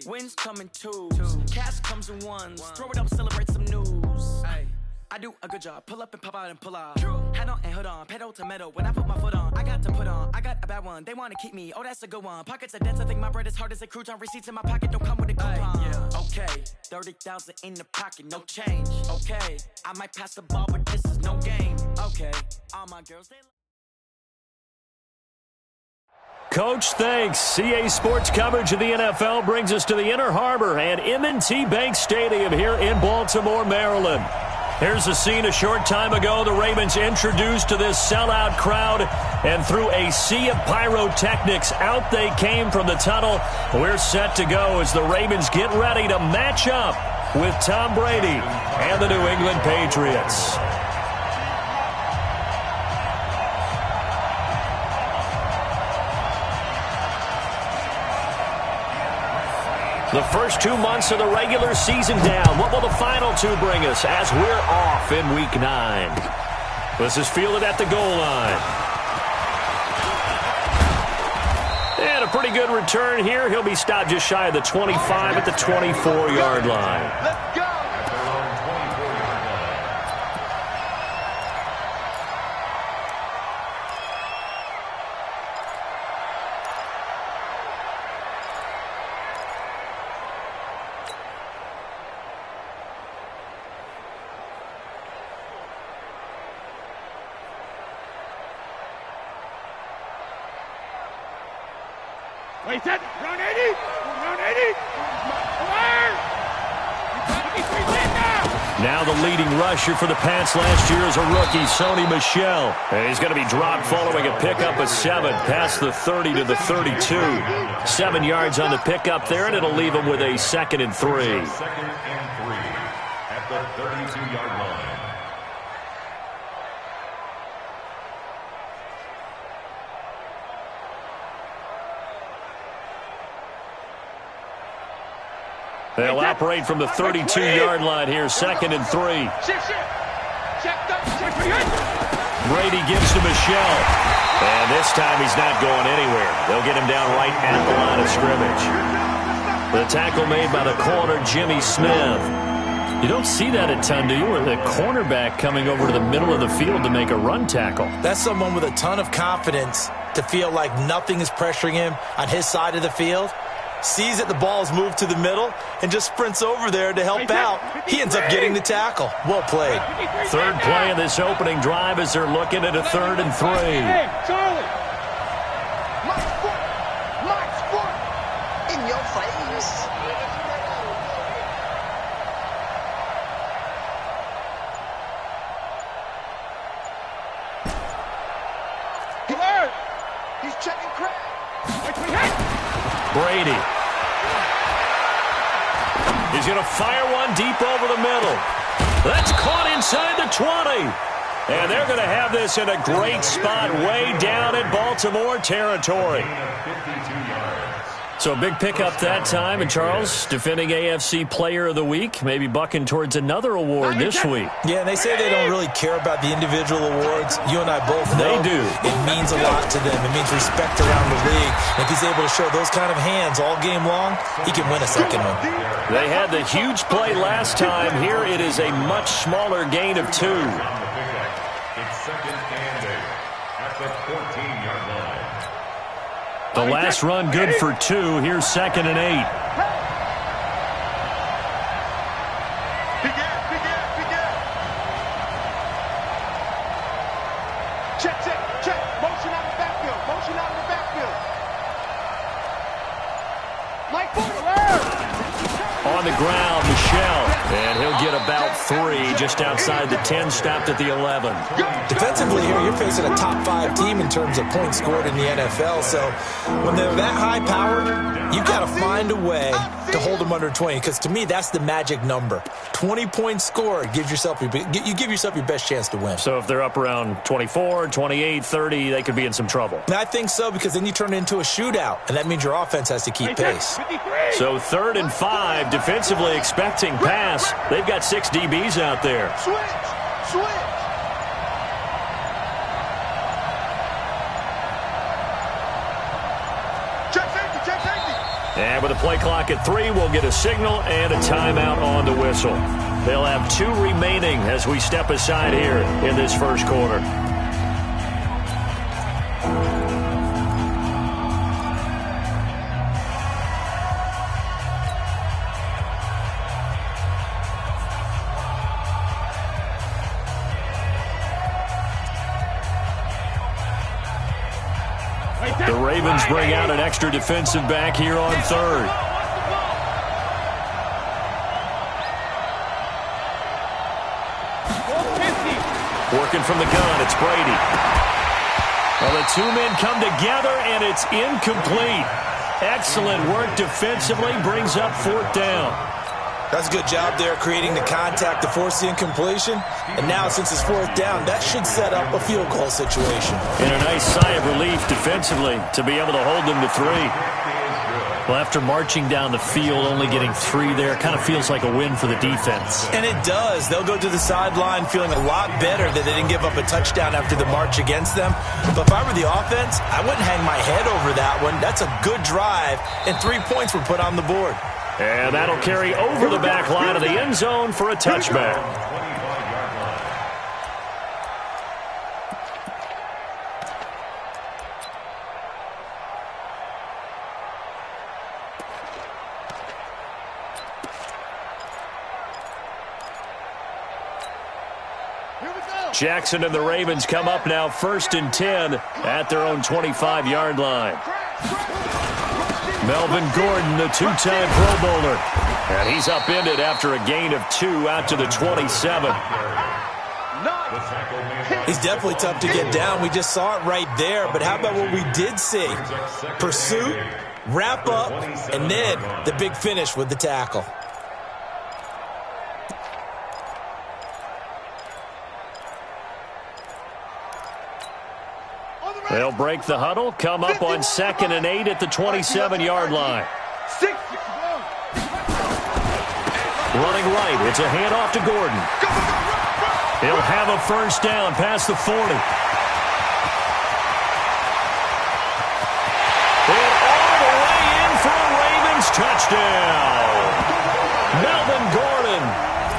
Wins come in twos. Cash comes in ones. Throw it up, celebrate some news. Ay. I do a good job. Pull up and pop out and pull out. Head on and hood on. Pedal to metal. When I put my foot on, I got to put on. I got a bad one. They want to keep me. Oh, that's a good one. Pockets are dense. I think my bread is hard as a crouton. Receipts in my pocket don't come with a coupon. Yeah. Okay. 30,000 in the pocket. No change. Okay. I might pass the ball, but this is no game. Okay. All my girls, they... Coach, thanks. CA Sports coverage of the NFL brings us to the Inner Harbor and M&T Bank Stadium here in Baltimore, Maryland. Here's a scene a short time ago. The Ravens introduced to this sellout crowd, and through a sea of pyrotechnics, out they came from the tunnel. We're set to go as the Ravens get ready to match up with Tom Brady and the New England Patriots. The first 2 months of the regular season down. What will the final two bring us as we're off in Week 9? This is fielded at the goal line. And a pretty good return here. He'll be stopped just shy of the 25 at the 24-yard line. Let's go! Wait, set. Round 80. Round 80. Now the leading rusher for the Pats last year is a rookie, Sony Michel. And he's going to be dropped following a pickup of 7 past the 30 to the 32. 7 yards on the pickup there, and it'll leave him with a 2nd and 3. 2nd and 3 at the 32-yard line. They'll operate from the 32-yard line here, 2nd and 3. Brady gives to Michel. And this time he's not going anywhere. They'll get him down right at the line of scrimmage. The tackle made by the corner, Jimmy Smith. You don't see that a ton, do you? Or the cornerback coming over to the middle of the field to make a run tackle. That's someone with a ton of confidence to feel like nothing is pressuring him on his side of the field. Sees that the ball is moved to the middle and just sprints over there to help out. He ends up getting the tackle. Well played. Third play of this opening drive as they're looking at a 3rd and 3. Hey, Charlie. My sport, in your face. He's checking crack. Brady. He's going to fire one deep over the middle. That's caught inside the 20. And they're going to have this in a great spot way down in Baltimore territory. So a big pickup that time. And Charles, defending AFC Player of the Week, maybe bucking towards another award this week. Yeah, and they say they don't really care about the individual awards. You and I both know they do. It means a lot to them. It means respect around the league. And if he's able to show those kind of hands all game long, he can win a second one. They had the huge play last time. Here it is a much smaller gain of 2. It's 2nd and 8 at the 14-yard line. The last run good for 2. Here's 2nd and 8. Check. Motion out of the backfield. Mike On the ground, Michel. And he'll get about 3 just outside the 10, stopped at the 11. Defensively here, you're facing a top 5 team in terms of points scored in the NFL. So when they're that high-powered, you've got to find a way to hold them under 20. Because to me, that's the magic number. 20 points scored. You give yourself your best chance to win. So if they're up around 24, 28, 30, they could be in some trouble. And I think so, because then you turn it into a shootout. And that means your offense has to keep pace. So 3rd and 5, defensively expecting pass. They've got 6 DBs out there. Switch. Check safety. And with a play clock at 3, we'll get a signal and a timeout on the whistle. They'll have 2 remaining as we step aside here in this first quarter. The Ravens bring out an extra defensive back here on 3rd. Working from the gun, it's Brady. Well, the 2 men come together, and it's incomplete. Excellent work defensively, brings up 4th down. That's a good job there creating the contact to force the incompletion. And now, since it's 4th down, that should set up a field goal situation. And a nice sigh of relief defensively to be able to hold them to 3. Well, after marching down the field, only getting 3 there, kind of feels like a win for the defense. And it does. They'll go to the sideline feeling a lot better that they didn't give up a touchdown after the march against them. But if I were the offense, I wouldn't hang my head over that one. That's a good drive, and 3 points were put on the board. And that'll carry over the back line of the end zone for a touchback. Jackson and the Ravens come up now 1st and 10 at their own 25-yard line. Melvin Gordon, the 2-time Pro Bowler. And he's upended after a gain of 2 out to the 27. He's definitely tough to get down. We just saw it right there. But how about what we did see? Pursuit, wrap up, and then the big finish with the tackle. They'll break the huddle, come up on 2nd and 8 at the 27-yard line. Running right, it's a handoff to Gordon. He'll have a 1st down past the 40. And all the way in for a Ravens touchdown. Melvin Gordon,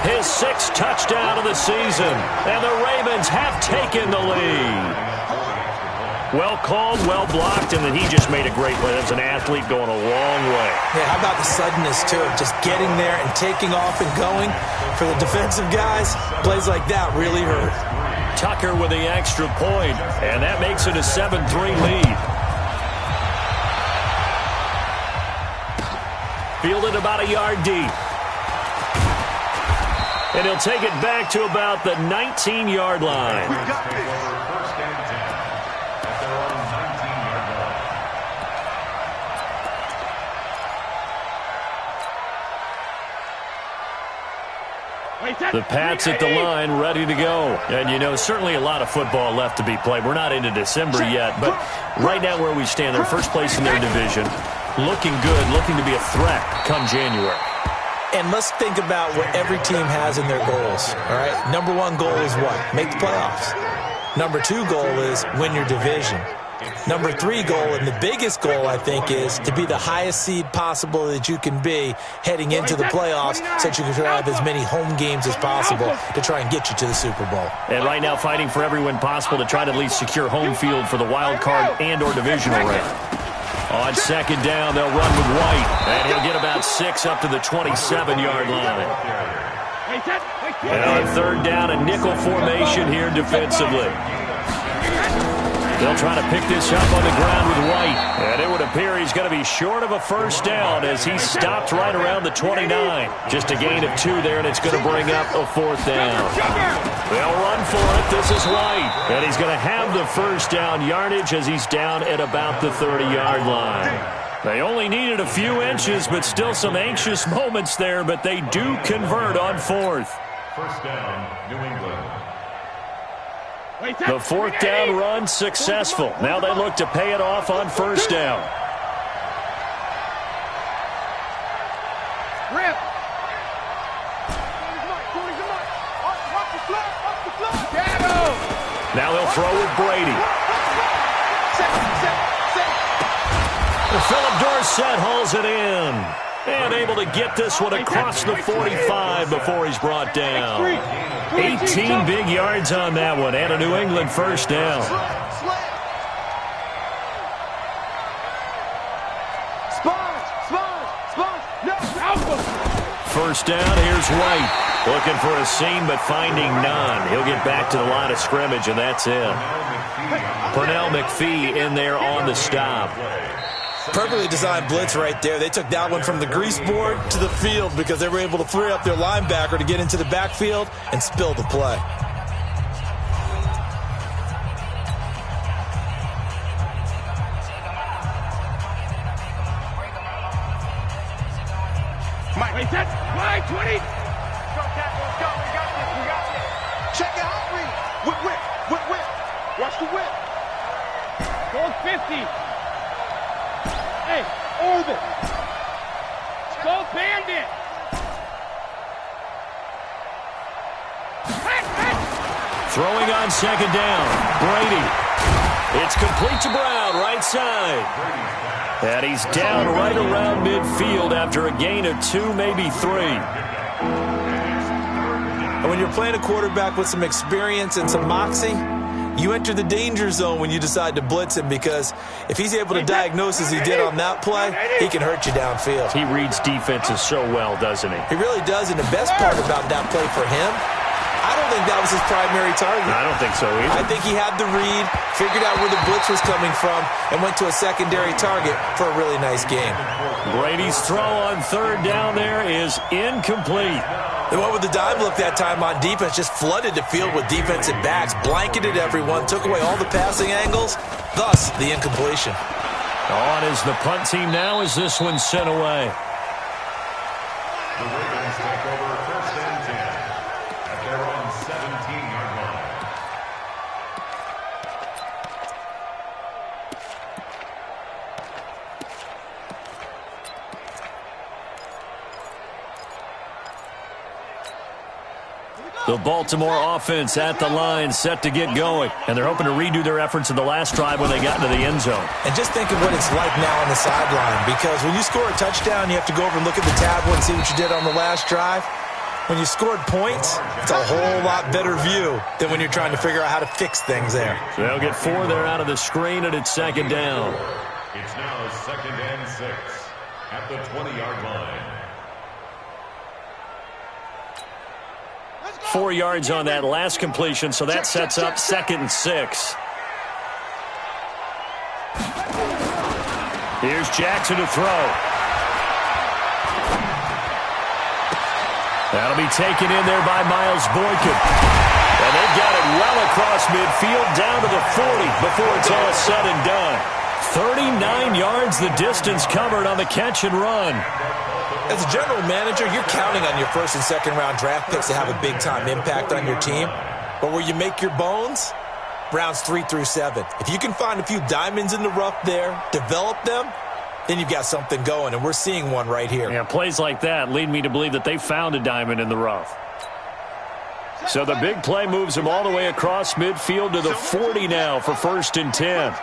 his 6th touchdown of the season, and the Ravens have taken the lead. Well called, well blocked, and then he just made a great play. That's an athlete going a long way. Yeah, how about the suddenness, too, of just getting there and taking off and going? For the defensive guys, plays like that really hurt. Tucker with the extra point, and that makes it a 7-3 lead. Fielded about a yard deep. And he'll take it back to about the 19-yard line. The Pats at the line, ready to go. And, you know, certainly a lot of football left to be played. We're not into December yet, but right now where we stand, they're 1st place in their division, looking good, looking to be a threat come January. And let's think about what every team has in their goals, all right? Number 1 goal is what? Make the playoffs. Number 2 goal is win your division. Number 3 goal, and the biggest goal, I think, is to be the highest seed possible that you can be heading into the playoffs so that you can have as many home games as possible to try and get you to the Super Bowl. And right now fighting for every win possible to try to at least secure home field for the wild card and or divisional round. On 2nd down, they'll run with White, and he'll get about 6 up to the 27-yard line. And on 3rd down, a nickel formation here defensively. They'll try to pick this up on the ground with White. And it would appear he's going to be short of a 1st down as he stopped right around the 29. Just a gain of 2 there, and it's going to bring up a 4th down. They'll run for it. This is White. And he's going to have the 1st down yardage as he's down at about the 30-yard line. They only needed a few inches, but still some anxious moments there, but they do convert on 4th. 1st down, New England. The 4th down run successful. Now they look to pay it off on 1st down. Now they'll throw with Brady. Philip Dorsett hauls it in. And able to get this one across the 45 before he's brought down. 18 big yards on that one, and a New England first down. First down, here's White. Looking for a seam, but finding none. He'll get back to the line of scrimmage, and that's it. Pernell McPhee in there on the stop. Perfectly designed blitz right there. They took that one from the grease board to the field because they were able to free up their linebacker to get into the backfield and spill the play. Mike, wait, that's Mike, 20. Let's go. We got this. Check out Reed. Whip. Watch the whip. Go 50. Hey, orbit. Go bandit. Throwing on second down. Brady. It's complete to Brown, right side. And he's down right around midfield after a gain of 2, maybe 3. And when you're playing a quarterback with some experience and some moxie, you enter the danger zone when you decide to blitz him, because if he's able to diagnose as he did on that play, he can hurt you downfield. He reads defenses so well, doesn't he? He really does, and the best part about that play for him, I don't think that was his primary target. I don't think so either. I think he had the read, figured out where the blitz was coming from, and went to a secondary target for a really nice game. Brady's throw on third down there is incomplete. They went with the dime look that time on defense, just flooded the field with defensive backs, blanketed everyone, took away all the passing angles, thus the incompletion. On is the punt team now as this one's sent away. The Ravens take over first and 10 at their own 17-yard line. The Baltimore offense at the line, set to get going. And they're hoping to redo their efforts in the last drive when they got into the end zone. And just think of what it's like now on the sideline, because when you score a touchdown, you have to go over and look at the tablet and see what you did on the last drive. When you scored points, it's a whole lot better view than when you're trying to figure out how to fix things there. So they'll get 4 there out of the screen, and it's second down. It's now second and 6 at the 20-yard line. 4 yards on that last completion, so that sets up second and 6. Here's Jackson to throw. That'll be taken in there by Miles Boykin. And they've got it well across midfield down to the 40 before it's all said and done. 39 yards the distance covered on the catch and run. As a general manager, you're counting on your first and second round draft picks to have a big-time impact on your team. But where you make your bones, rounds 3 through 7. If you can find a few diamonds in the rough there, develop them, then you've got something going, and we're seeing one right here. Yeah, plays like that lead me to believe that they found a diamond in the rough. So the big play moves them all the way across midfield to the 40 now for first and 10.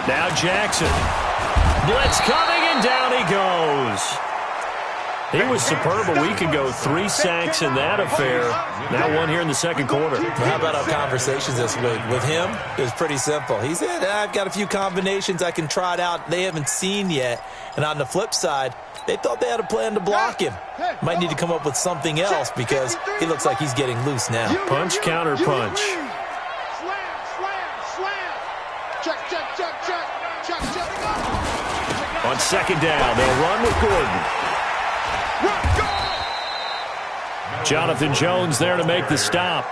Now Jackson. Blitz coming, and down he goes. He was superb a week ago. 3 sacks in that affair. Now 1 here in the second quarter. Well, how about our conversations this week? With him, it was pretty simple. He said, I've got a few combinations I can trot out they haven't seen yet. And on the flip side, they thought they had a plan to block him. Might need to come up with something else because he looks like he's getting loose now. Punch, counter punch. On second down, they'll run with Gordon. Jonathan Jones there to make the stop.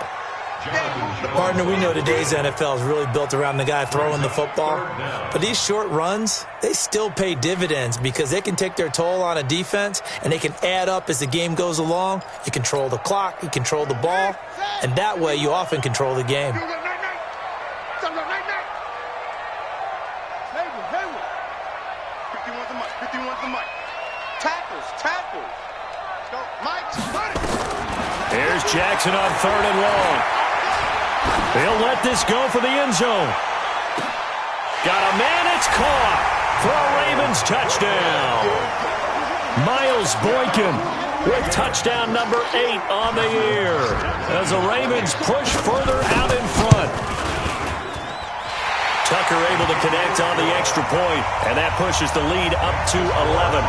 Partner, we know today's NFL is really built around the guy throwing the football. But these short runs, they still pay dividends because they can take their toll on a defense and they can add up as the game goes along. You control the clock, you control the ball, and that way you often control the game. Here's Jackson on third and long. They'll let this go for the end zone. Got a man, it's caught for a Ravens touchdown. Miles Boykin with touchdown number 8 on the year as the Ravens push further out in front. Tucker able to connect on the extra point, and that pushes the lead up to 11.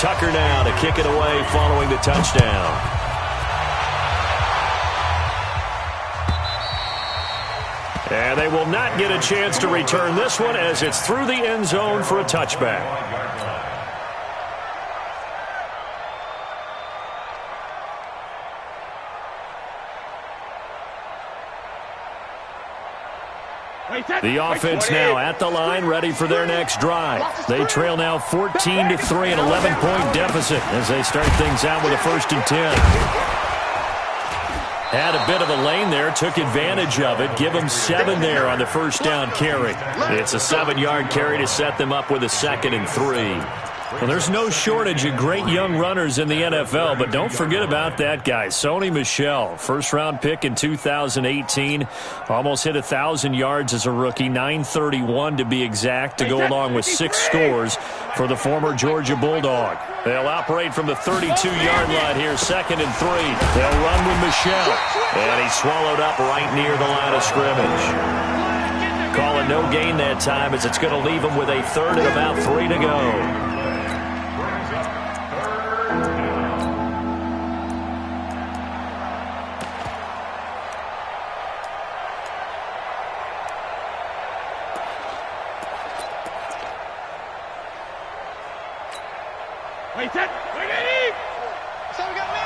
Tucker now to kick it away following the touchdown. And they will not get a chance to return this one as it's through the end zone for a touchback. The offense now at the line, ready for their next drive. They trail now 14-3, an 11-point deficit as they start things out with a 1st and 10. Had a bit of a lane there, took advantage of it. Give them 7 there on the first down carry. It's a 7-yard carry to set them up with a 2nd and 3. Well, there's no shortage of great young runners in the NFL, but don't forget about that guy, Sony Michel. First-round pick in 2018. Almost hit 1,000 yards as a rookie, 931 to be exact, to go along with 6 scores for the former Georgia Bulldog. They'll operate from the 32-yard line here, 2nd and 3. They'll run with Michel, and he's swallowed up right near the line of scrimmage. Call it no gain that time as it's going to leave him with a 3rd and about 3 to go. Wait, set. Wait, ready. So we got man.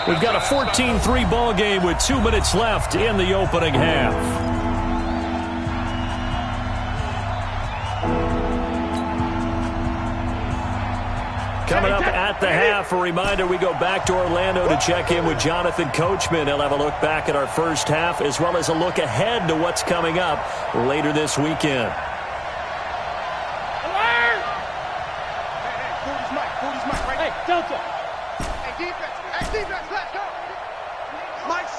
We've got a 14-3 ball game with 2 minutes left in the opening half. Coming up at the half, a reminder, we go back to Orlando to check in with Jonathan Coachman. He'll have a look back at our first half as well as a look ahead to what's coming up later this weekend. Alert! Hey, Mike, right? Hey, Delta. Hey, defense, let's go. Mike's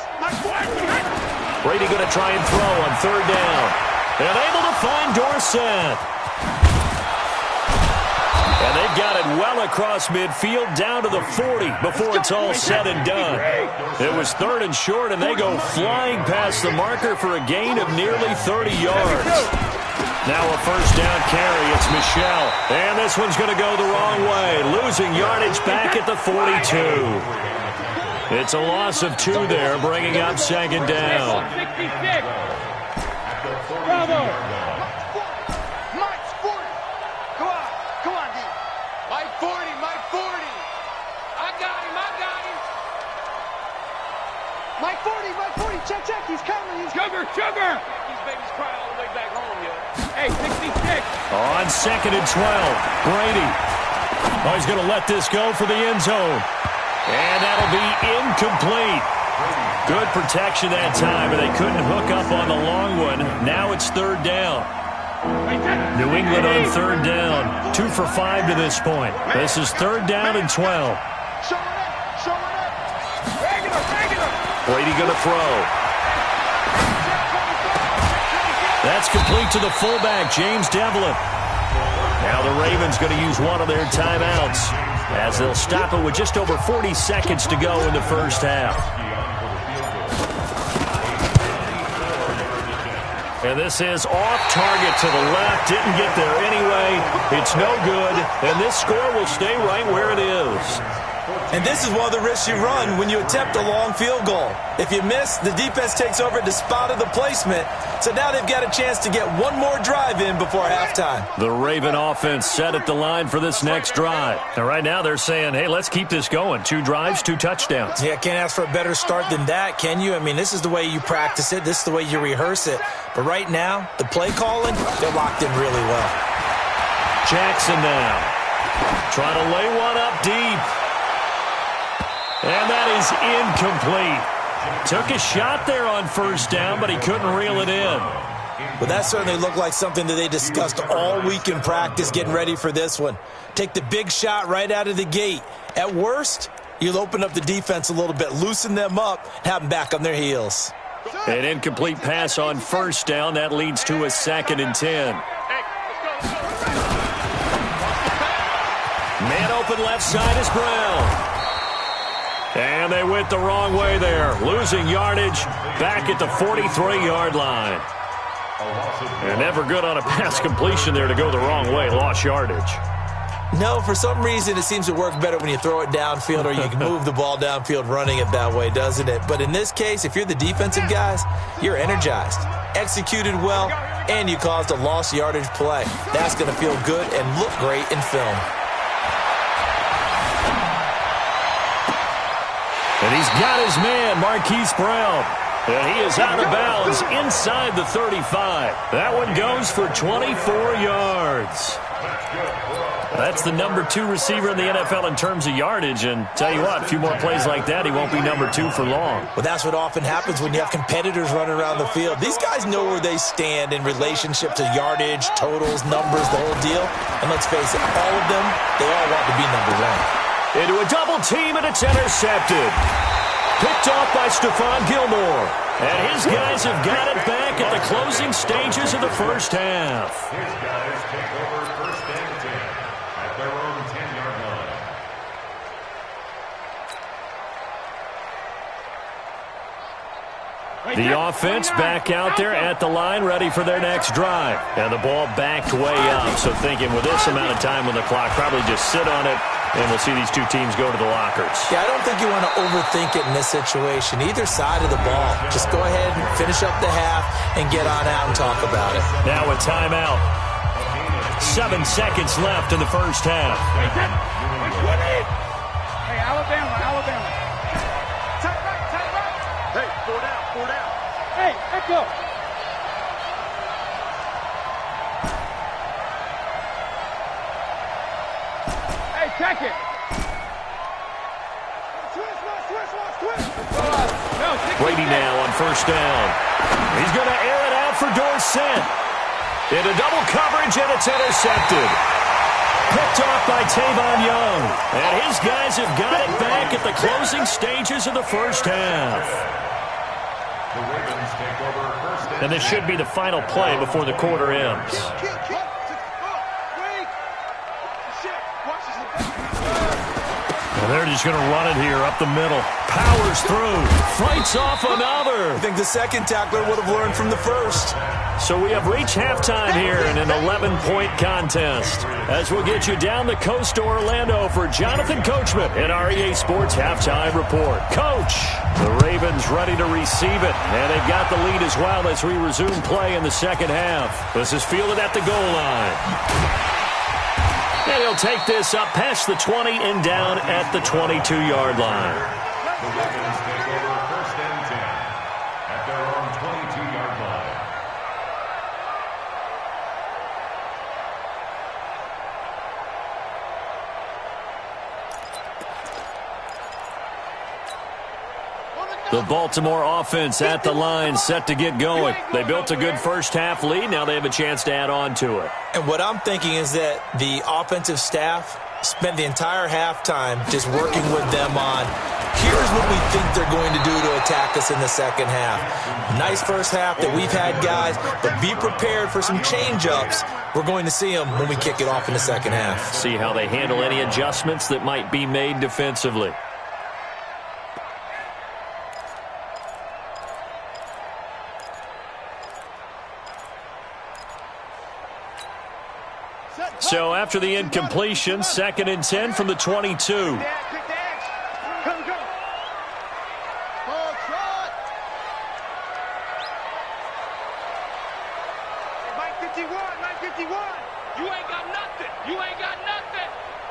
Brady going to try and throw on 3rd down. And able to find Dorsett. And they've got it well across midfield down to the 40 before it's all said and done. It was 3rd and short, and they go flying past the marker for a gain of nearly 30 yards. Now a 1st down carry. It's Michel. And this one's going to go the wrong way. Losing yardage back at the 42. It's a loss of 2 there, bringing up 2nd down. 66. Bravo. Mike's 40. Come on, D. Mike 40. I got him. Mike 40. Check. He's coming. Sugar. These babies cry all the way back home, yo. Hey, 66. On 2nd and 12, Brady. Oh, he's going to let this go for the end zone. And that'll be incomplete. Good protection that time, but they couldn't hook up on the long one. Now it's 3rd down. New England on 3rd down. 2 for 5 to this point. This is 3rd down and 12. Showing up. Regular. Brady going to throw. That's complete to the fullback, James Devlin. Now the Ravens going to use one of their timeouts as they'll stop it with just over 40 seconds to go in the first half. And this is off target to the left. Didn't get there anyway. It's no good. And this score will stay right where it is. And this is one of the risks you run when you attempt a long field goal. If you miss, the defense takes over at the spot of the placement. So now they've got a chance to get one more drive in before halftime. The Raven offense set at the line for this next drive. And right now they're saying, hey, let's keep this going. 2 drives, 2 touchdowns. Yeah, can't ask for a better start than that, can you? I mean, this is the way you practice it. This is the way you rehearse it. But right now, the play calling, they're locked in really well. Jackson now. Trying to lay one up deep. And that is incomplete. Took a shot there on 1st down, but he couldn't reel it in. Well, that certainly looked like something that they discussed all week in practice getting ready for this one. Take the big shot right out of the gate. At worst, you'll open up the defense a little bit, loosen them up, have them back on their heels. An incomplete pass on first down. That leads to a 2nd and 10. Man open left side is Brown. And they went the wrong way there. Losing yardage back at the 43-yard line. And never good on a pass completion there to go the wrong way. Lost yardage. No, for some reason, it seems to work better when you throw it downfield or you can move the ball downfield running it that way, doesn't it? But in this case, if you're the defensive guys, you're energized, executed well, and you caused a lost yardage play. That's going to feel good and look great in film. And he's got his man, Marquise Brown. And he is out of bounds inside the 35. That one goes for 24 yards. That's the number 2 receiver in the NFL in terms of yardage. And tell you what, a few more plays like that, he won't be number 2 for long. Well, that's what often happens when you have competitors running around the field. These guys know where they stand in relationship to yardage, totals, numbers, the whole deal. And let's face it, all of them, they all want to be number 1. Into a double team, and it's intercepted. Picked off by Stephon Gilmore. And his guys have got it back at the closing stages of the first half. His guys take over 1st and 10 at their own 10-yard line. The offense back out there at the line, ready for their next drive. And the ball backed way up. So thinking with this amount of time on the clock, probably just sit on it. And we'll see these two teams go to the lockers. Yeah, I don't think you want to overthink it in this situation. Either side of the ball. Just go ahead and finish up the half and get on out and talk about it. Now a timeout. 7 seconds left in the first half. Hey, Alabama. Tight right. Hey, 4 down. Hey, let's go. Check it. Brady now on first down. He's going to air it out for Dorsett. Into double coverage, and it's intercepted. Picked off by Tavon Young. And his guys have got it back at the closing stages of the first half. The Ravens take over 1st And this should be the final play before the quarter ends. And they're just going to run it here up the middle. Powers through. Fights off another. I think the second tackler would have learned from the first. So we have reached halftime here in an 11-point contest. As we'll get you down the coast to Orlando for Jonathan Coachman in our EA Sports Halftime Report. Coach, the Ravens ready to receive it. And they've got the lead as well as we resume play in the second half. This is fielded at the goal line. And he'll take this up past the 20 and down at the 22-yard line. The Ravens take over 1st and 10 at their own 22-yard line. The Baltimore offense at the line, set to get going. They built a good first-half lead. Now they have a chance to add on to it. And what I'm thinking is that the offensive staff spent the entire halftime just working with them on, here's what we think they're going to do to attack us in the second half. Nice first half that we've had, guys, but be prepared for some change-ups. We're going to see them when we kick it off in the second half. See how they handle any adjustments that might be made defensively. So after the incompletion, 2nd and 10 from the 22.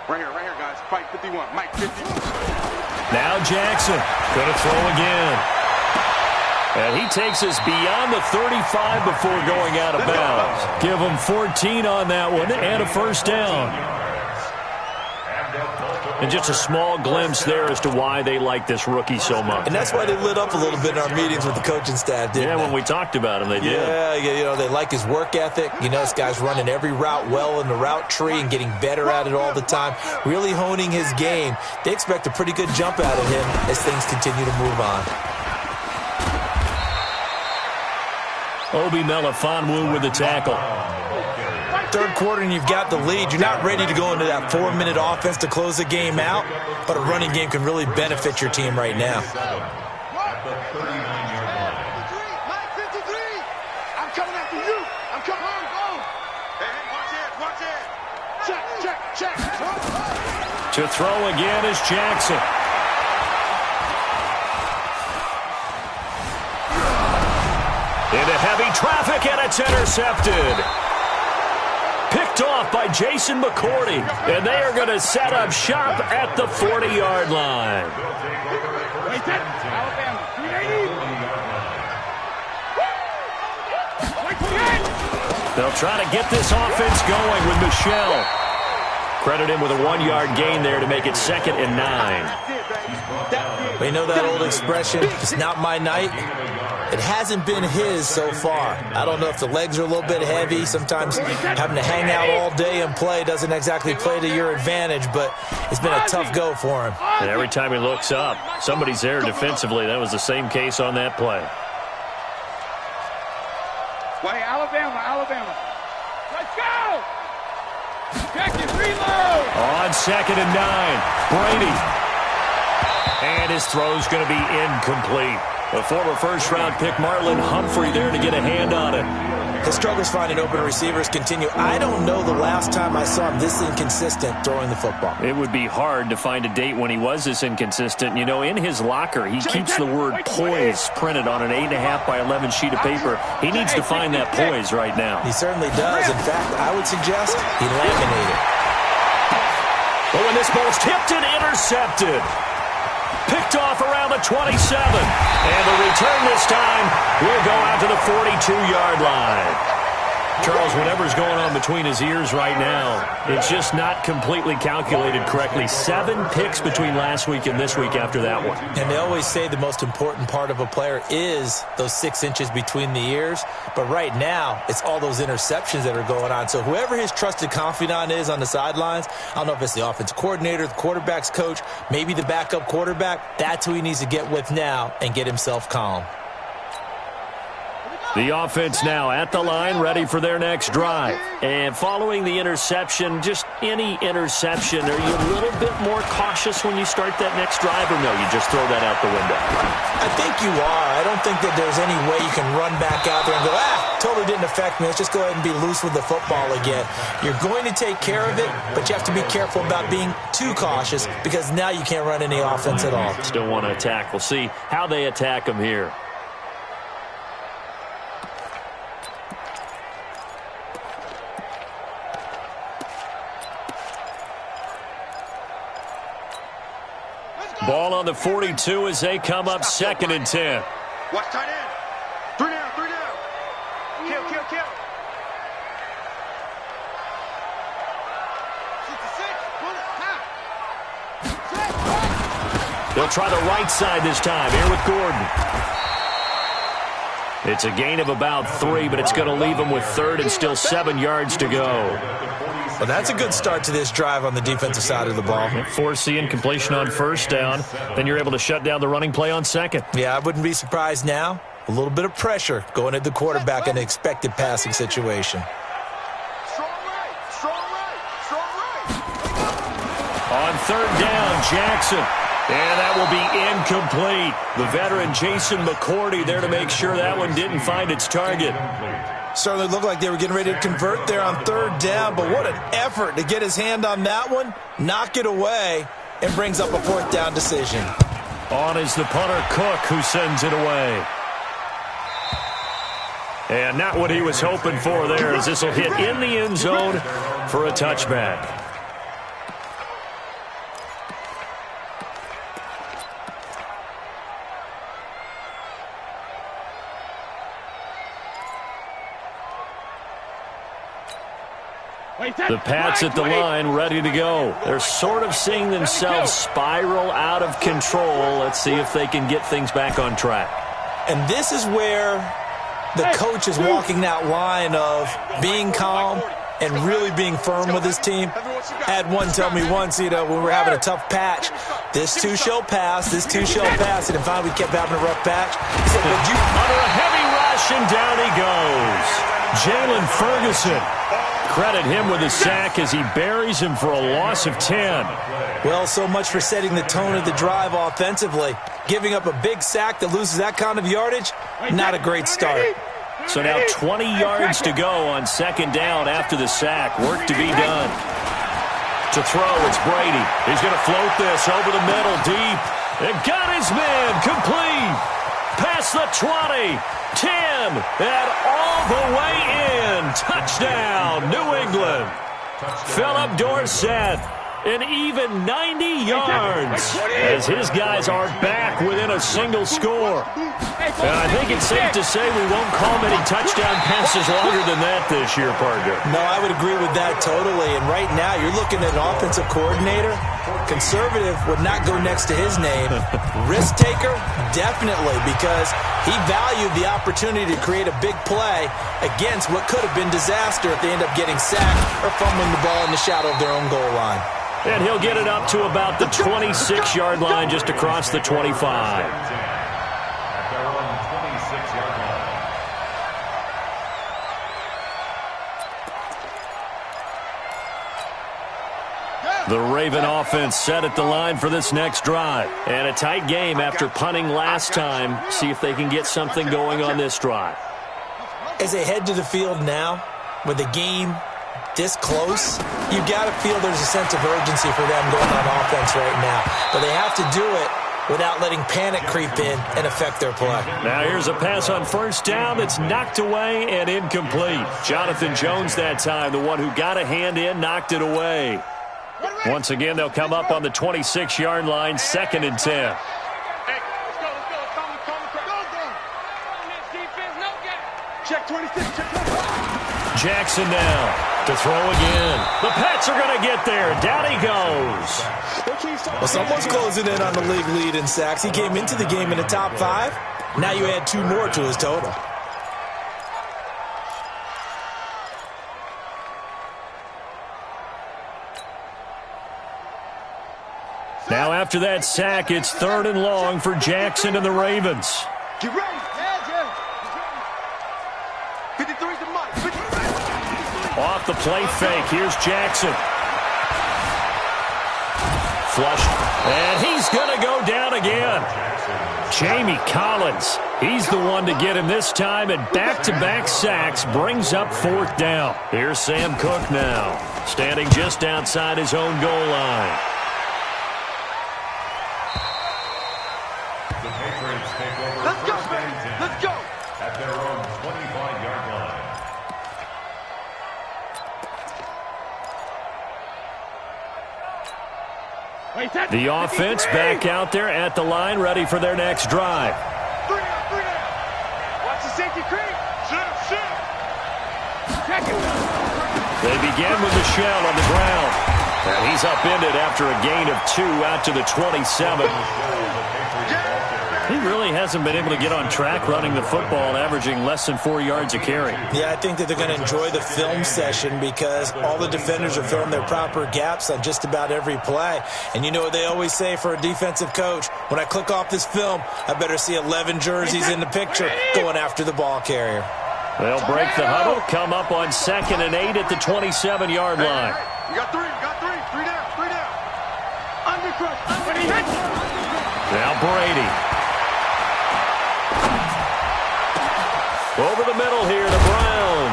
Right here, guys. Fight 51. Mike 51. Now Jackson going to throw again. And he takes us beyond the 35 before going out of bounds. Give him 14 on that one and a first down. And they'll Baltimore And just a small glimpse there as to why they like this rookie so much. And that's why they lit up a little bit in our meetings with the coaching staff, didn't they? Yeah, when we talked about him, they did. Yeah, you know, they like his work ethic. You know, this guy's running every route well in the route tree and getting better at it all the time, really honing his game. They expect a pretty good jump out of him as things continue to move on. Obi Melifonwu with the tackle. Third quarter and you've got the lead. You're not ready to go into that 4-minute offense to close the game out, but a running game can really benefit your team right now. At the 39-yard line. I'm coming after you. I'm coming on, go. Hey, watch it. Check. To throw again is Jackson. Into heavy traffic, and it's intercepted. Picked off by Jason McCourty, and they are going to set up shop at the 40-yard line. They'll try to get this offense going with Michelle. Credit him with a 1-yard gain there to make it 2nd and 9. We know that old expression, it's not my night. It hasn't been his so far. I don't know if the legs are a little bit heavy. Sometimes having to hang out all day and play doesn't exactly play to your advantage, but it's been a tough go for him. And every time he looks up, somebody's there defensively. That was the same case on that play. Wait, Alabama. Let's go! Check it, reload! On 2nd and 9, Brady. And his throw's going to be incomplete. A former first-round pick, Marlon Humphrey, there to get a hand on it. His struggles finding open receivers continue. I don't know the last time I saw him this inconsistent throwing the football. It would be hard to find a date when he was this inconsistent. You know, in his locker, he keeps the word poise printed on an 8.5 by 11 sheet of paper. He needs to find that poise right now. He certainly does. In fact, I would suggest he laminated. But when this ball's tipped and intercepted. Picked off around the 27. And the return this time will go out to the 42-yard line. Charles, whatever's going on between his ears right now, it's just not completely calculated correctly. 7 picks between last week and this week after that one. And they always say the most important part of a player is those 6 inches between the ears. But right now, it's all those interceptions that are going on. So whoever his trusted confidant is on the sidelines, I don't know if it's the offensive coordinator, the quarterback's coach, maybe the backup quarterback, that's who he needs to get with now and get himself calm. The offense now at the line, ready for their next drive. And following the interception, just any interception, are you a little bit more cautious when you start that next drive, or no, you just throw that out the window? I think you are. I don't think that there's any way you can run back out there and go, totally didn't affect me. Let's just go ahead and be loose with the football again. You're going to take care of it, but you have to be careful about being too cautious because now you can't run any offense at all. Still want to attack. We'll see how they attack them here. Ball on the 42 as they come up 2nd and 10. Watch tight end. 3 down. Kill. They'll try the right side this time, here with Gordon. It's a gain of about 3, but it's going to leave them with 3rd and still 7 yards to go. Well, that's a good start to this drive on the defensive side of the ball. Force the incompletion on 1st down. Then you're able to shut down the running play on 2nd. Yeah, I wouldn't be surprised now. A little bit of pressure going at the quarterback in an expected passing situation. Strong right. On 3rd down, Jackson. And that will be incomplete. The veteran Jason McCourty there to make sure that one didn't find its target. Certainly looked like they were getting ready to convert there on 3rd down, but what an effort to get his hand on that one, knock it away, and brings up a 4th down decision. On is the punter Cook, who sends it away. And not what he was hoping for there, as this will hit in the end zone for a touchback. The Pats at the line, ready to go. They're sort of seeing themselves spiral out of control. Let's see if they can get things back on track. And this is where the coach is walking that line of being calm and really being firm with his team. I had one tell me once, when we were having a tough patch, this too shall pass, this too shall pass. And finally we kept having a rough patch. He said, but you... Under a heavy rush, and down he goes. Jalen Ferguson. Credit him with a sack as he buries him for a loss of 10. Well, so much for setting the tone of the drive offensively. Giving up a big sack that loses that kind of yardage, not a great start. So now 20 yards to go on second down after the sack. Work to be done. To throw, it's Brady. He's going to float this over the middle deep. And got his man complete. Past the 20. 10, and all the way in. Touchdown, New England. Philip Dorsett, an even 90 yards as his guys are back within a single score. And I think it's safe to say we won't call many touchdown passes longer than that this year, partner. No, I would agree with that totally. And right now, you're looking at an offensive coordinator. Conservative would not go next to his name. Risk taker, definitely, because he valued the opportunity to create a big play against what could have been disaster if they end up getting sacked or fumbling the ball in the shadow of their own goal line. And he'll get it up to about the 26-yard line, just across the 25. At their own 26-yard line. The Raven offense set at the line for this next drive. And a tight game after punting last time. See if they can get something going on this drive. As they head to the field now, with the game this close, you've got to feel there's a sense of urgency for them going on offense right now. But they have to do it without letting panic creep in and affect their play. Now here's a pass on first down that's knocked away and incomplete. Jonathan Jones that time, the one who got a hand in, knocked it away. Once again, they'll come up on the 26-yard line, 2nd and 10. Check 26, check 26. Jackson now to throw again. The Pats are going to get there. Down he goes. Well, someone's closing in on the league lead in sacks. He came into the game in the top 5. Now you add 2 more to his total. Now after that sack, it's 3rd and long for Jackson and the Ravens. Get ready. 53's the mic. Off the play fake, here's Jackson. Flush, and he's going to go down again. Jamie Collins, he's the one to get him this time, and back-to-back sacks brings up 4th down. Here's Sam Cook now, standing just outside his own goal line. The Patriots take over. Let's go, first and 10 let's go. At their own 25-yard line. The offense back out there at the line, ready for their next drive. 3 down. Watch the safety creep. Shift. Check it. They begin with Michelle on the ground. And he's upended after a gain of 2 out to the 27. He really hasn't been able to get on track running the football, averaging less than 4 yards a carry. Yeah, I think that they're going to enjoy the film session because all the defenders are filling their proper gaps on just about every play. And you know what they always say for a defensive coach? When I click off this film, I better see 11 jerseys in the picture going after the ball carrier. They'll break the huddle, come up on 2nd and 8 at the 27-yard line. You got 3 down. Under crush. Now Brady. Over the middle here to Brown.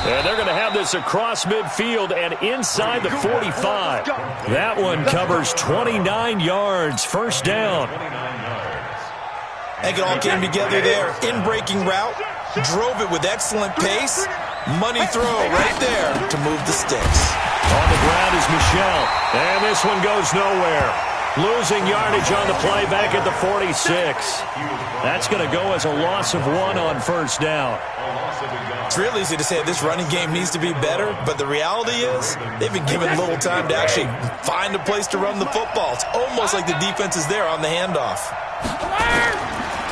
And they're going to have this across midfield and inside the 45. That one covers 29 yards. First down. I think it all came together there. In-breaking route. Drove it with excellent pace. Money throw right there to move the sticks. On the ground is Michelle. And this one goes nowhere. Losing yardage on the play back at the 46. That's going to go as a loss of 1 on first down. It's real easy to say this running game needs to be better, but the reality is they've been given little time to actually find a place to run the football. It's almost like the defense is there on the handoff.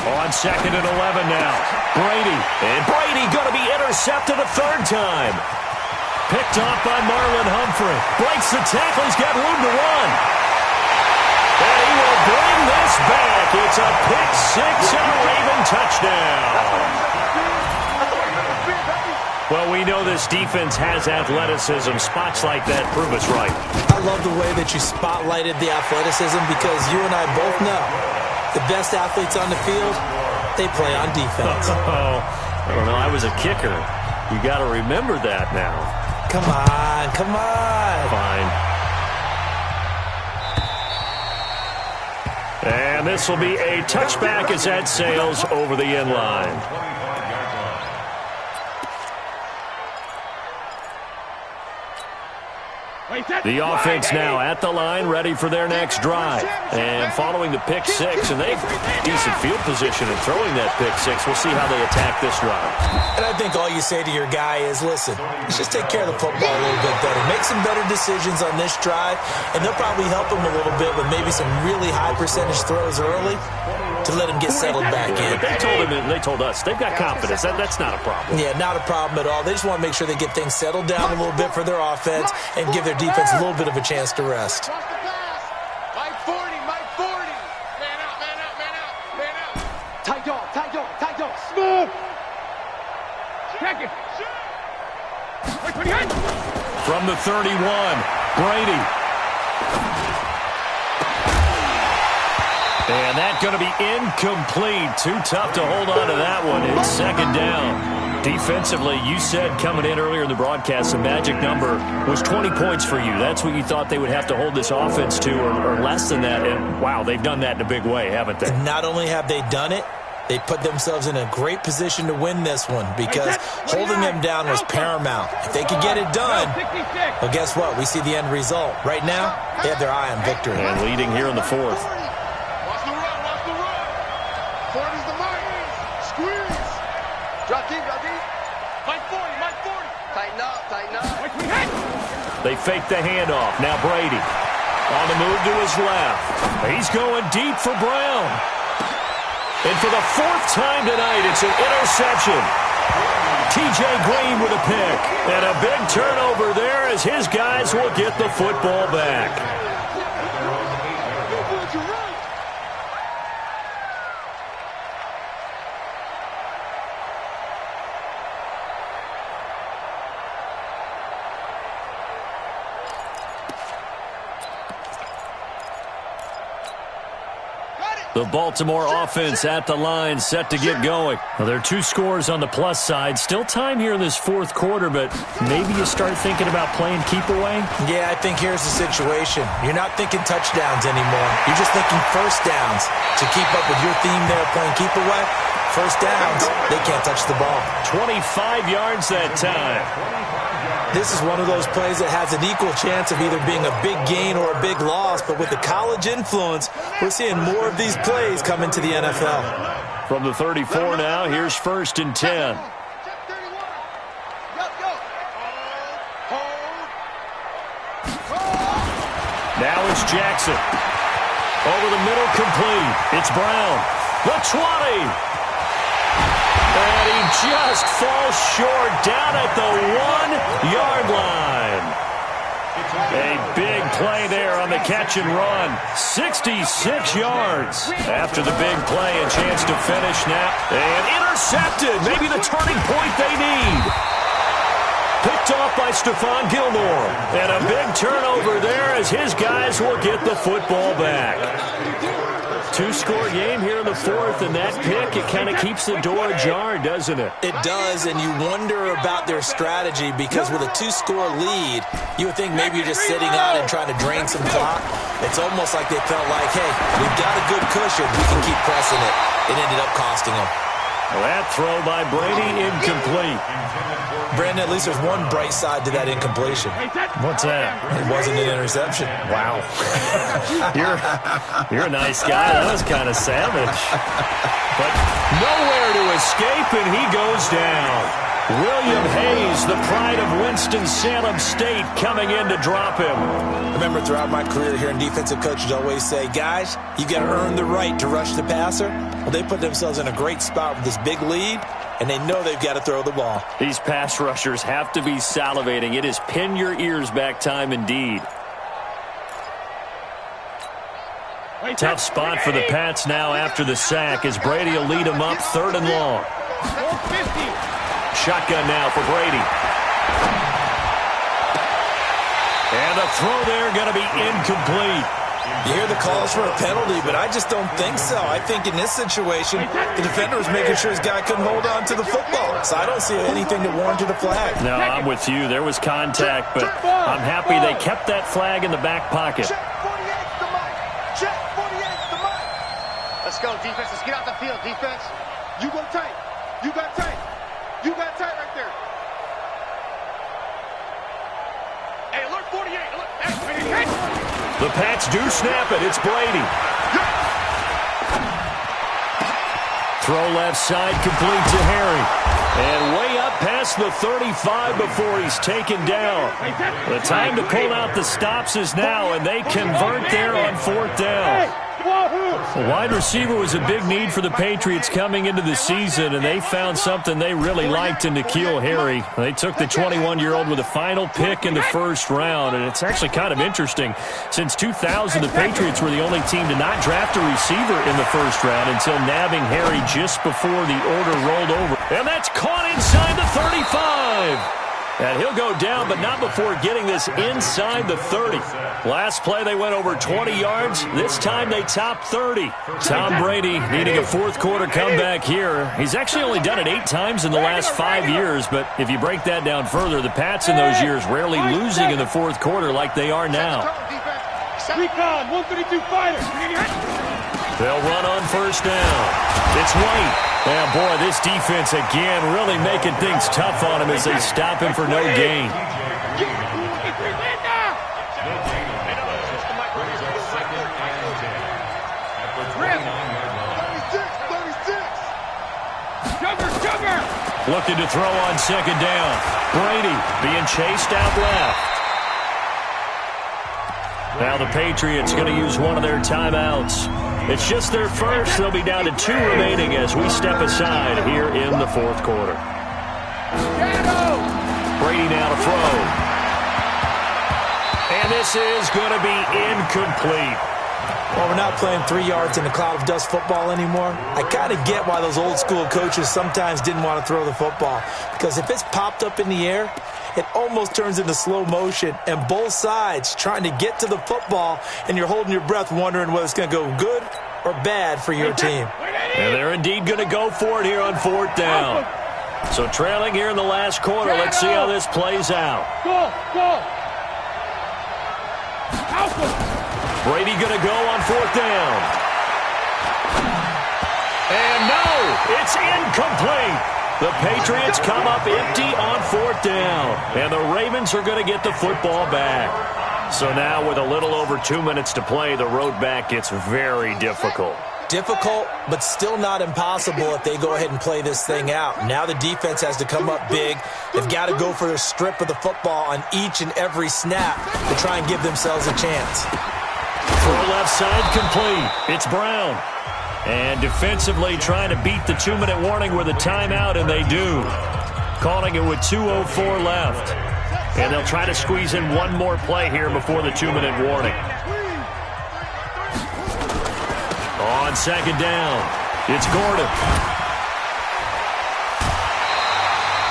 On 2nd and 11 now. Brady. And Brady going to be intercepted a third time. Picked off by Marlon Humphrey. Breaks the tackle. He's got room to run. And he will bring this back. It's a pick six and a Raven touchdown. Well, we know this defense has athleticism. Spots like that prove us right. I love the way that you spotlighted the athleticism because you and I both know the best athletes on the field, they play on defense. Oh, I don't know. I was a kicker. You got to remember that now. Come on, come on. Fine. And this will be a touchback as that sails over the end line. The offense now at the line, ready for their next drive. And following the pick six, and they've decent field position in throwing that pick six. We'll see how they attack this drive. And I think all you say to your guy is, listen, let's just take care of the football a little bit better. Make some better decisions on this drive, and they'll probably help him a little bit with maybe some really high percentage throws early to let him get settled back in. But they told us they've got confidence. That's not a problem. Yeah, not a problem at all. They just want to make sure they get things settled down a little bit for their offense and give their defense a little bit of a chance to rest. Mike 40, Mike 40. Man out, man out, man out, man out. Tight dog, tight dog, tight dog. Smooth. Check it. From the 31, Brady. And that's going to be incomplete. Too tough to hold on to that one. It's second down. Defensively, you said coming in earlier in the broadcast, the magic number was 20 points for you. That's what you thought they would have to hold this offense to, or less than that. And, wow, they've done that in a big way, haven't they? And not only have they done it, they put themselves in a great position to win this one because holding them down was paramount. If they could get it done, well, guess what? We see the end result. Right now, they have their eye on victory. And leading here in the fourth. Watch the run, watch the run. Ford is the mark. Squeeze. Drop deep, drop deep. Mike 40, Mike 40. Tighten up, tighten up. They fake the handoff. Now Brady on the move to his left. He's going deep for Brown. And for the fourth time tonight, it's an interception. T.J. Green with a pick. And a big turnover there as his guys will get the football back. The Baltimore offense at the line, set to get going. Well, there are two scores on the plus side. Still time here in this fourth quarter, but maybe you start thinking about playing keep away? Yeah, I think here's the situation. You're not thinking touchdowns anymore. You're just thinking first downs. To keep up with your theme there playing keep away, first downs, they can't touch the ball. 25 yards that time. This is one of those plays that has an equal chance of either being a big gain or a big loss, but with the college influence, we're seeing more of these plays come into the NFL. From the 34 now, here's 1st and 10. Now it's Jackson. Over the middle, complete. It's Brown. The 20. And he just falls short down at the 1-yard line. A big play there on the catch and run. 66 yards after the big play. A chance to finish now. And intercepted. Maybe the turning point they need. Picked off by Stephon Gilmore. And a big turnover there as his guys will get the football back. Two-score game here in the fourth, and that pick, it kind of keeps the door ajar, doesn't it? It does, and you wonder about their strategy because with a two-score lead, you would think maybe you're just sitting on and trying to drain some clock. It's almost like they felt like, hey, we've got a good cushion. We can keep pressing it. It ended up costing them. Well, that throw by Brady incomplete. Brandon, at least there's one bright side to that incompletion. What's that? It wasn't an interception. Wow. You're a nice guy. That was kind of savage. But nowhere to escape, and he goes down. William Hayes, the pride of Winston-Salem State, coming in to drop him. I remember throughout my career hearing defensive coaches always say, guys, you got to earn the right to rush the passer. Well, they put themselves in a great spot with this big lead, and they know they've got to throw the ball. These pass rushers have to be salivating. It is pin your ears back time indeed. Tough spot for the Pats now after the sack as Brady will lead them up 3rd and long. Shotgun now for Brady. And the throw there going to be incomplete. You hear the calls for a penalty, but I just don't think so. I think in this situation, the defender was making sure his guy couldn't hold on to the football. So I don't see anything that warranted a flag. No, I'm with you. There was contact, but I'm happy they kept that flag in the back pocket. Check 48's the mic. Check 48's the mic. Let's go, defense. Let's get out the field, defense. You go tight. You got tight. You got tight right there. Hey, alert 48. Alert. The Pats do snap it. It's Brady. Throw left side, complete to Harry. And way up past the 35 before he's taken down. The time to pull out the stops is now, and they convert there on 4th down. A wide receiver was a big need for the Patriots coming into the season, and they found something they really liked in N'Keal Harry. They took the 21-year-old with a final pick in the 1st round, and it's actually kind of interesting. Since 2000, the Patriots were the only team to not draft a receiver in the 1st round until nabbing Harry just before the order rolled over. And that's caught inside the 35. And he'll go down, but not before getting this inside the 30. Last play, they went over 20 yards. This time, they topped 30. Tom Brady needing a 4th quarter comeback here. He's actually only done it 8 times in the last 5 years, but if you break that down further, the Pats in those years rarely losing in the 4th quarter like they are now. Recon, 132 fighter. They'll run on 1st down. It's White. And boy, this defense again really making things tough on him as they stop him for no gain. Looking to throw on 2nd down. Brady being chased out left. Now the Patriots going to use one of their timeouts. It's just their first. They'll be down to 2 remaining as we step aside here in the 4th quarter. Brady now to throw. And this is going to be incomplete. Well, we're not playing 3 yards in a cloud of dust football anymore. I kind of get why those old school coaches sometimes didn't want to throw the football. Because if it's popped up in the air, it almost turns into slow motion, and both sides trying to get to the football, and you're holding your breath wondering whether it's going to go good or bad for your team. And they're indeed going to go for it here on 4th down. So trailing here in the last quarter. Let's see how this plays out. Brady going to go on 4th down. And no, it's incomplete. The Patriots come up empty on 4th down, and the Ravens are going to get the football back. So now with a little over 2 minutes to play, the road back gets very difficult. Difficult, but still not impossible if they go ahead and play this thing out. Now the defense has to come up big. They've got to go for a strip of the football on each and every snap to try and give themselves a chance. Throw left side complete. It's Brown. And defensively trying to beat the 2-minute warning with a timeout, and they do. Calling it with 2:04 left. And they'll try to squeeze in one more play here before the 2-minute warning. On 2nd down, it's Gordon.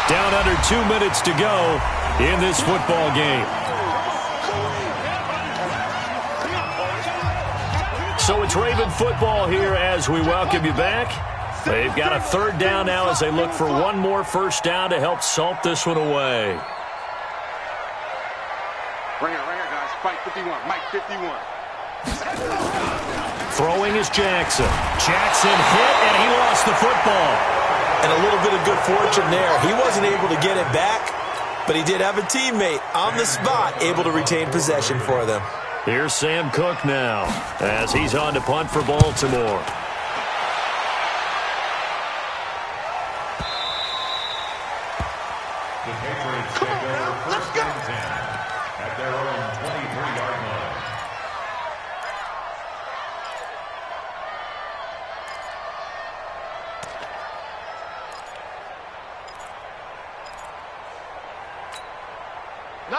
Down under 2 minutes to go in this football game. So it's Raven football here as we welcome you back. They've got a 3rd down now as they look for one more 1st down to help salt this one away. Right here, guys. Fight 51. Mike 51. Throwing is Jackson. Jackson hit, and he lost the football. And a little bit of good fortune there. He wasn't able to get it back, but he did have a teammate on the spot able to retain possession for them. Here's Sam Cook now as he's on to punt for Baltimore. The Patriots take over first and 10 at their own 23-yard line.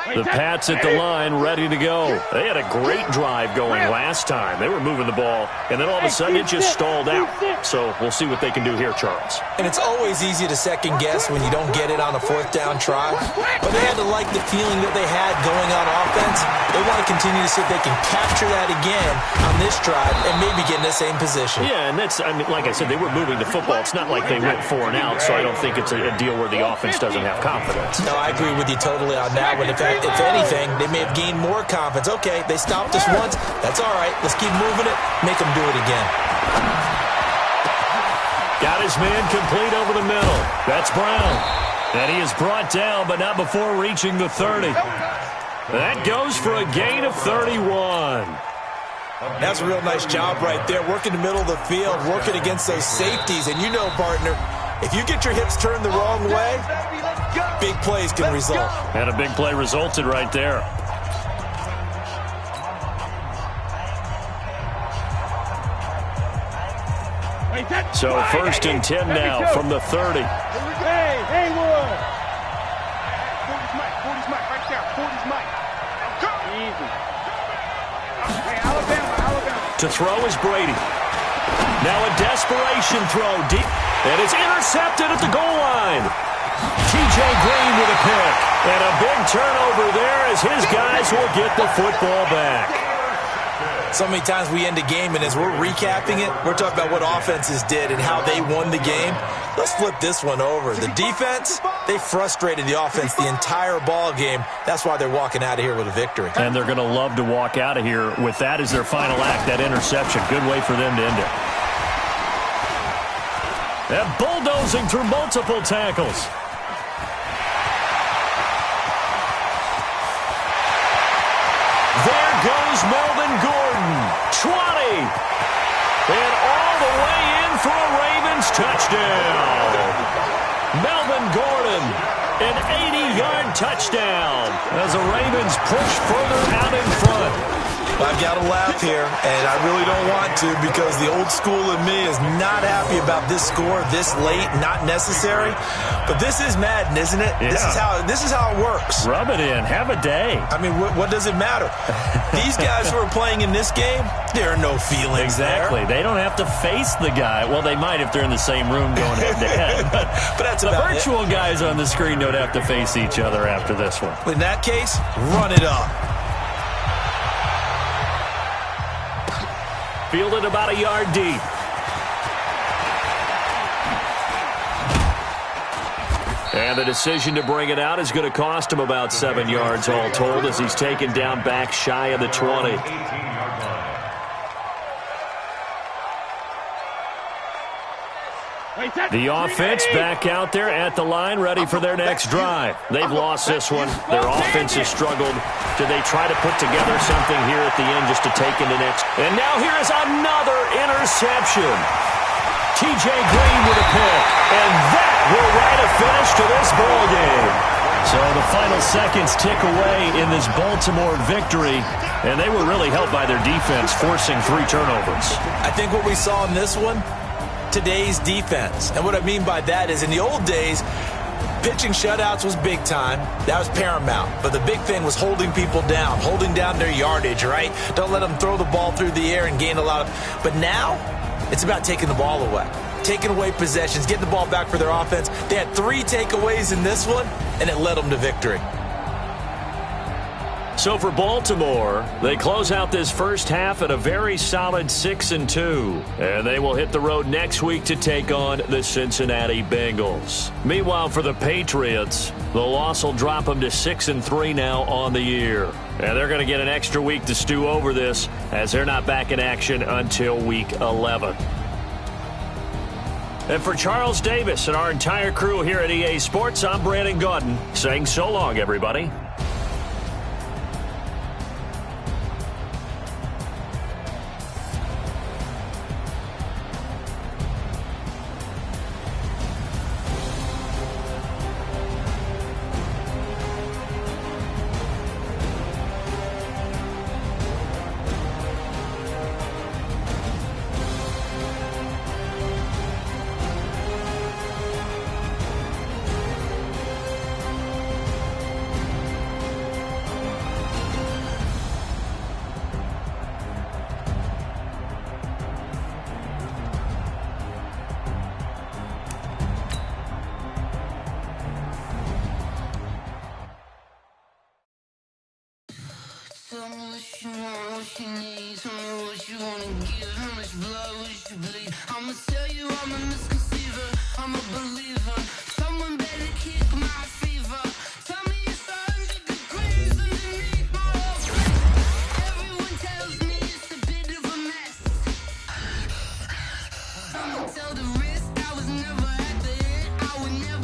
The Pats at the line, ready to go. They had a great drive going last time. They were moving the ball, and then all of a sudden it just stalled out. So we'll see what they can do here, Charles. And it's always easy to second guess when you don't get it on a fourth down try. But they had to like the feeling that they had going on offense. They want to continue to see if they can capture that again on this drive and maybe get in the same position. Yeah, and that's, I mean, like I said, they were moving the football. It's not like they went 4 and out, so I don't think it's a deal where the offense doesn't have confidence. No, I agree with you totally on that one. In fact, if anything, they may have gained more confidence. Okay, they stopped us once. That's all right. Let's keep moving it. Make them do it again. Got his man complete over the middle. That's Brown. And he is brought down, but not before reaching the 30. That goes for a gain of 31. That's a real nice job right there. Working the middle of the field, working against those safeties. And you know, partner, if you get your hips turned the wrong way, big plays can result. And a big play resulted right there. So 1st and 10 now from the 30. Hey, Haywood! 40's Mike right there. 40's Mike. Easy. Hey, Alabama. To throw is Brady. Now a desperation throw deep. And it's intercepted at the goal line. TJ Green with a pick. And a big turnover there as his guys will get the football back. So many times we end a game, and as we're recapping it, we're talking about what offenses did and how they won the game. Let's flip this one over. The defense, they frustrated the offense the entire ball game. That's why they're walking out of here with a victory. And they're going to love to walk out of here with that as their final act, that interception. Good way for them to end it. And bulldozing through multiple tackles. There goes Melvin Gordon. 20. And all the way in for a Ravens touchdown. Melvin Gordon, an 80-yard touchdown as the Ravens push further out in front. I've got to laugh here, and I really don't want to because the old school in me is not happy about this score this late, not necessary. But this is Madden, isn't it? Yeah. This is how it works. Rub it in. Have a day. I mean, what does it matter? These guys who are playing in this game, there are no feelings Exactly. there. They don't have to face the guy. Well, they might if they're in the same room going head-to-head. But that's the about virtual guys on the screen don't have to face each other after this one. In that case, run it up. Fielded about a yard deep. And the decision to bring it out is going to cost him about 7 yards all told as he's taken down back shy of the 20. The offense back out there at the line, ready for their next drive. They've lost this one. Their offense has struggled. Do they try to put together something here at the end just to take into next? And now here is another interception. TJ Green with a pick. And that will write a finish to this ball game. So the final seconds tick away in this Baltimore victory. And they were really helped by their defense, forcing 3 turnovers. I think what we saw in this one, today's defense. And what I mean by that is in the old days, pitching shutouts was big time. That was paramount. But the big thing was holding people down, holding down their yardage, right? Don't let them throw the ball through the air and gain a lot of... But now, it's about taking the ball away. Taking away possessions, getting the ball back for their offense. They had 3 takeaways in this one, and it led them to victory. So for Baltimore, they close out this first half at a very solid 6-2. And they will hit the road next week to take on the Cincinnati Bengals. Meanwhile, for the Patriots, the loss will drop them to 6-3 now on the year. And they're going to get an extra week to stew over this as they're not back in action until week 11. And for Charles Davis and our entire crew here at EA Sports, I'm Brandon Gaudin saying so long, everybody. Tell me what you want, what you need. Tell me what you wanna give. How much blood would you bleed? I'ma tell you I'm a misconceiver. I'm a believer. Someone better kick my fever. Tell me it's 100 degrees underneath my office. Everyone tells me it's a bit of a mess. I'ma tell the risk I was never at the end. I would never